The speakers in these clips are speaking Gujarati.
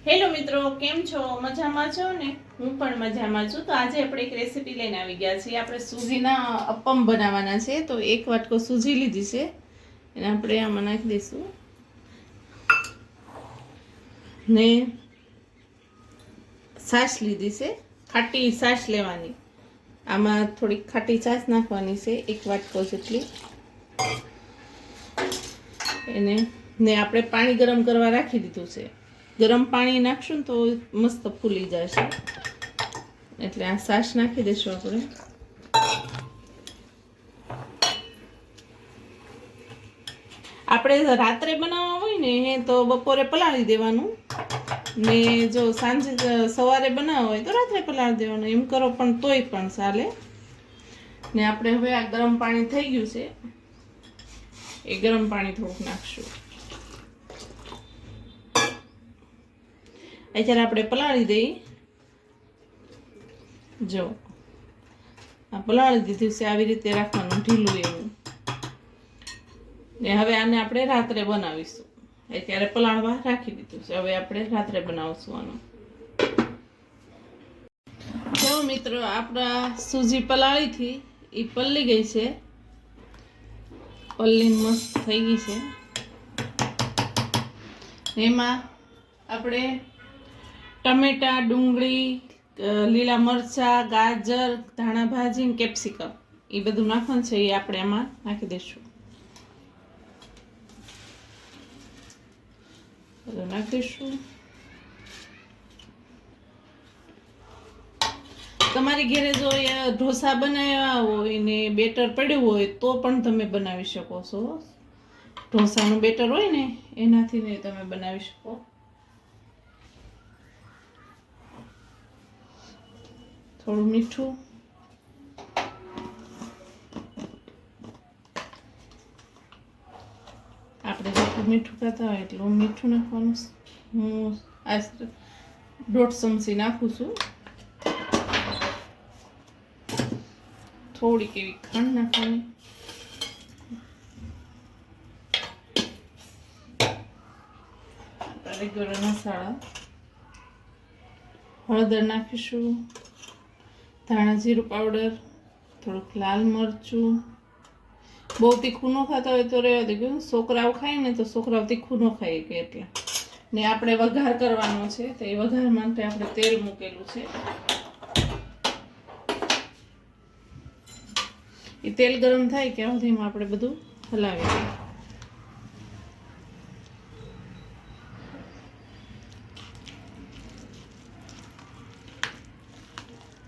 હેલો મિત્રો, કેમ છો? મજામાં છો ને? હું પણ મજામાં છું. તો આજે આપણે એક રેસીપી લઈને આવી ગયા છીએ. આપણે સૂજીના અપમ બનાવવાના છે. તો એક વાટકો સૂજી લીધી છે અને આપણે આમાં નાખી દઈશું ને છાશ લીધી છે. ખાટી છાશ લેવાની. આમાં થોડીક ખાટી છાશ નાખવાની છે, એક વાટકો જેટલી. એને ને આપણે પાણી ગરમ કરવા રાખી દીધું છે. ગરમ પાણી નાખશું ને તો મસ્ત ફૂલી જશે. એટલે આ છાશ નાખી દઈશું આપણે. આપણે રાત્રે બનાવવા હોય ને તો બપોરે પલાળી દેવાનું, ને જો સાંજે સવારે બનાવવા હોય તો રાત્રે પલાળી દેવાનું. એમ કરો પણ તોય પણ ચાલે. ને આપણે હવે આ ગરમ પાણી થઈ ગયું છે, એ ગરમ પાણી થોડુંક નાખશું. અત્યારે આપણે પલાળી દઈ. જો આ પલાળી દીધું છે, આવી રીતે રાખવાનું ઢીલું એવું. ને હવે આને આપણે રાત્રે બનાવીશું. અત્યારે પલાળવા રાખી દીધું છે, હવે આપણે રાત્રે બનાવશું આનું. જો મિત્રો, આપણા સૂજી પલાળીથી એ પલળી ગઈ છે, પલ્લીને મસ્ત થઈ ગઈ છે. એમાં આપણે ટમેટા, ડુંગળી, લીલા મરચાં, ગાજર, ધાણા ભાજી ને કેપ્સિકમ એ બધું નાખવાનું છે. એ આપણે આમાં નાખી દઈશું. બધું નાખીશું. તમારી ઘરે જો ઢોસા બનાવ્યા હોય ને બેટર પડ્યું હોય તો પણ તમે બનાવી શકો છો. ઢોસાનું બેટર હોય ને એનાથી ને તમે બનાવી શકો. થોડું મીઠું, આપણે જેટલું મીઠું ખાતા હોય એટલું મીઠું નાખવાનું. હું આ 1.5 ચમચી નાખું છું. થોડીક એવી ખાંડ નાખવાની. રેગ્યુલર મસાલા, હળદર નાખીશું, ધાણા જીરું પાવડર, થોડુંક લાલ મરચું. બહુ તીખું ન ખાતા હોય તો રહેવા દે. છોકરાઓ ખાય ને તો છોકરાઓ તીખું ન ખાય કે એટલે. ને આપણે વઘાર કરવાનો છે, તો એ વઘાર માટે આપણે તેલ મૂકેલું છે. એ તેલ ગરમ થાય ત્યાં સુધીમાં આપણે બધું હલાવી દઈએ.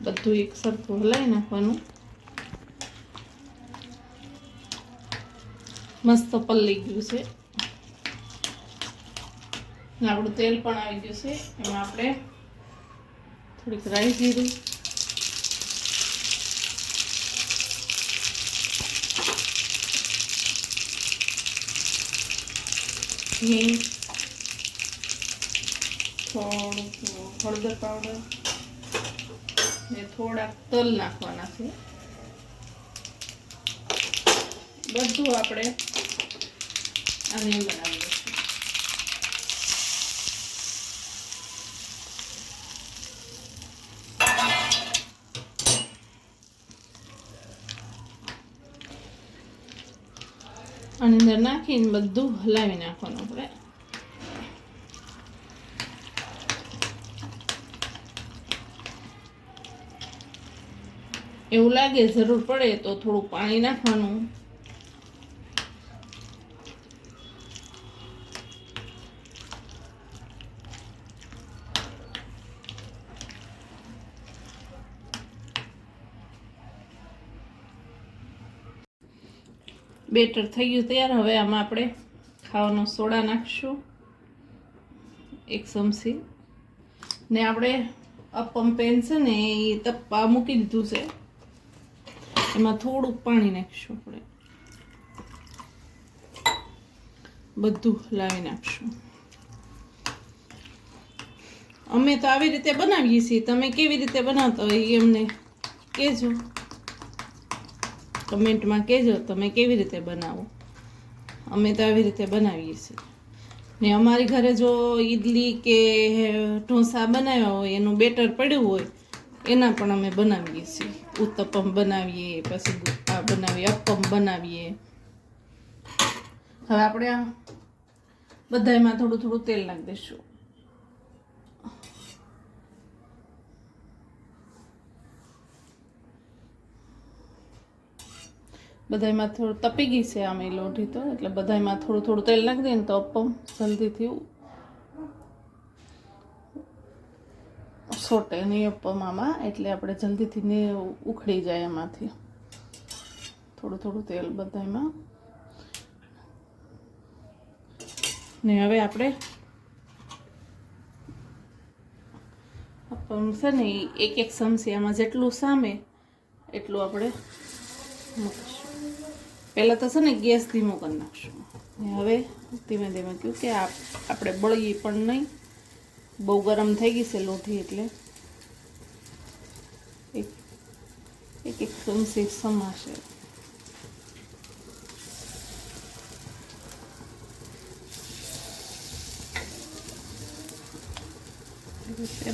બધું એક સરખું હલાવી નાખવાનું. મસ્ત પલળી ગયું છે. આપણું તેલ પણ આવી ગયું છે. એમાં આપણે થોડીક રાઈ જીરું, હિંગ, થોડુંક હળદર પાવડર ને થોડાક તલ નાખવાના છે. બધું આપણે આને બનાવી દઈશું. આની અંદર નાખીને બધું હલાવી નાખવાનું આપણે. એવું લાગે જરૂર પડે તો થોડું પાણી નાખવાનું. બેટર થઈ ગયું તૈયાર. હવે આમાં આપણે ખાવાનો સોડા નાખીશું 1 ચમચી. ને આપણે અપમ પેન છે ને એ તપવા મૂકી દીધું છે. એમાં થોડુંક પાણી નાખીશું આપણે. બધું હલાવી નાખશું. અમે તો આવી રીતે બનાવીએ છીએ. તમે કેવી રીતે બનાવતા હોય એ અમને કહેજો, કમેન્ટમાં કહેજો તમે કેવી રીતે બનાવો. અમે તો આવી રીતે બનાવીએ છીએ. ને અમારી ઘરે જો ઈડલી કે ઢોસા બનાવ્યા હોય એનું બેટર પડ્યું હોય એના પણ અમે બનાવીએ છીએ. ઉત્તપમ બનાવીએ, પછી આ બનાવીએ, અપ્પમ બનાવીએ. હવે આપણે આ બધામાં થોડું થોડું તેલ નાખી દઈશું. બધામાં થોડું તપી ગઈ છે આમ લોઢી તો, એટલે બધામાં થોડું થોડું તેલ નાખી દઈએ ને તો અપ્પમ જલ્દીથી સોટે નહીં અપ્પમામાં, એટલે આપણે જલ્દીથી ને ઉખડી જાય એમાંથી. થોડું થોડું તેલ બધામાં. ને હવે આપણે અપ્પમ છે ને એક એક ચમચી આમાં જેટલું સામે એટલું આપણે મૂકીશું. પહેલાં તો છે ને ગેસ ધીમો કરી નાખશું. ને હવે ધીમે ધીમે કહ્યું કે આપણે બળીએ પણ નહીં, બહુ ગરમ થઈ ગઈ છે લોઢી, એટલે એક એક ચમચી સમાશે.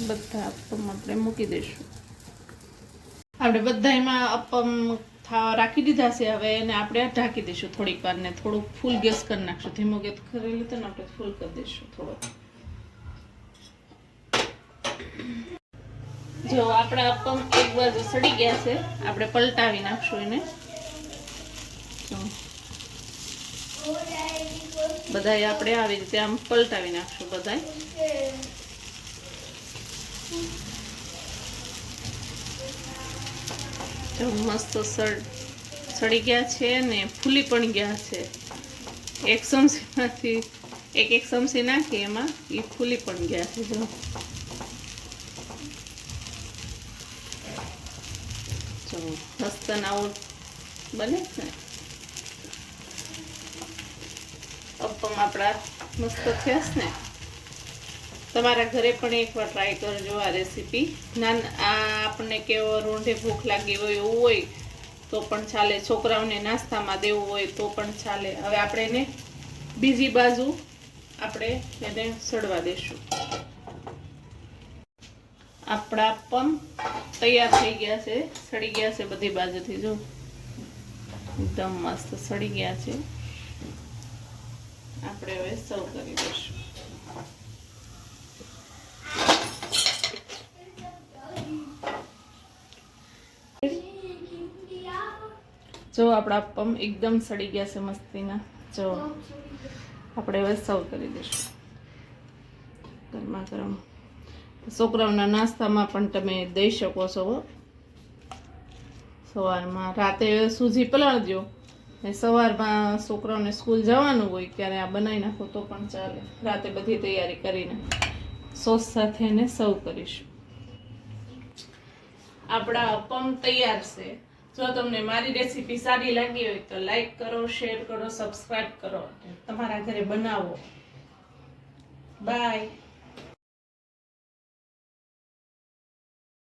બધા અપ્પમ આપણે મૂકી દઈશું. આપણે બધામાં અપ્પમ રાખી દીધા છે. હવે એને આપણે ઢાંકી દઈશું થોડીક વાર, ને થોડુંક ફૂલ ગેસ કરી નાખશું. ધીમો ગેસ કરી લીધો ને આપણે ફૂલ કરી દઈશું થોડો. જો આપણા અપ્પમ એક બાજુ સડી ગયા છે, આપણે પલટાવી નાખશું એને. બધાય આપણે આવી રીતે આમ પલટાવી નાખશું બધાય. મસ્ત સડી ગયા છે ને ફૂલી પણ ગયા છે. એક ચમચીમાંથી એક ચમચી નાખી એમાં એ ફૂલી પણ ગયા છે. જો મસ્ત આવું બને છે ને અપ્પમ આપણા મસ્ત થયા છે ને. તમારા ઘરે પણ એકવાર ટ્રાય કરજો આ રેસીપી. આપણને કેવો રોંઢે ભૂખ લાગી હોય એવું હોય તો પણ ચાલે, છોકરાઓને નાસ્તામાં દેવું હોય તો પણ ચાલે. હવે આપણે એને બીજી બાજુ આપણે એને સડવા દઈશું. આપણા અપ્પમ તૈયાર થઈ ગયા છે, સડી ગયા છે બધી બાજુથી. જો એકદમ મસ્ત સડી ગયા છે. આપણે હવે સર્વ કરી દઈશું. જો આપણા અપ્પમ એકદમ સડી ગયા છે મસ્તીના. જો આપણે હવે સર્વ કરી દઈશું ગરમા ગરમ. છોકરાઓના નાસ્તામાં પણ તમે દઈ શકો છો. સવારમાં રાતે સૂજી પલાળજો ને સવારમાં છોકરાઓને સ્કૂલ જવાનું હોય ત્યારે આ બનાવી નાખો તો પણ ચાલે. રાતે બધી તૈયારી કરીને સોસ સાથે એને સર્વ કરીશું. આપણા અપ્પમ તૈયાર છે. જો તમને મારી રેસીપી સારી લાગી હોય તો લાઈક કરો, શેર કરો, સબસ્ક્રાઇબ કરો. તમારા ઘરે બનાવો. બાય.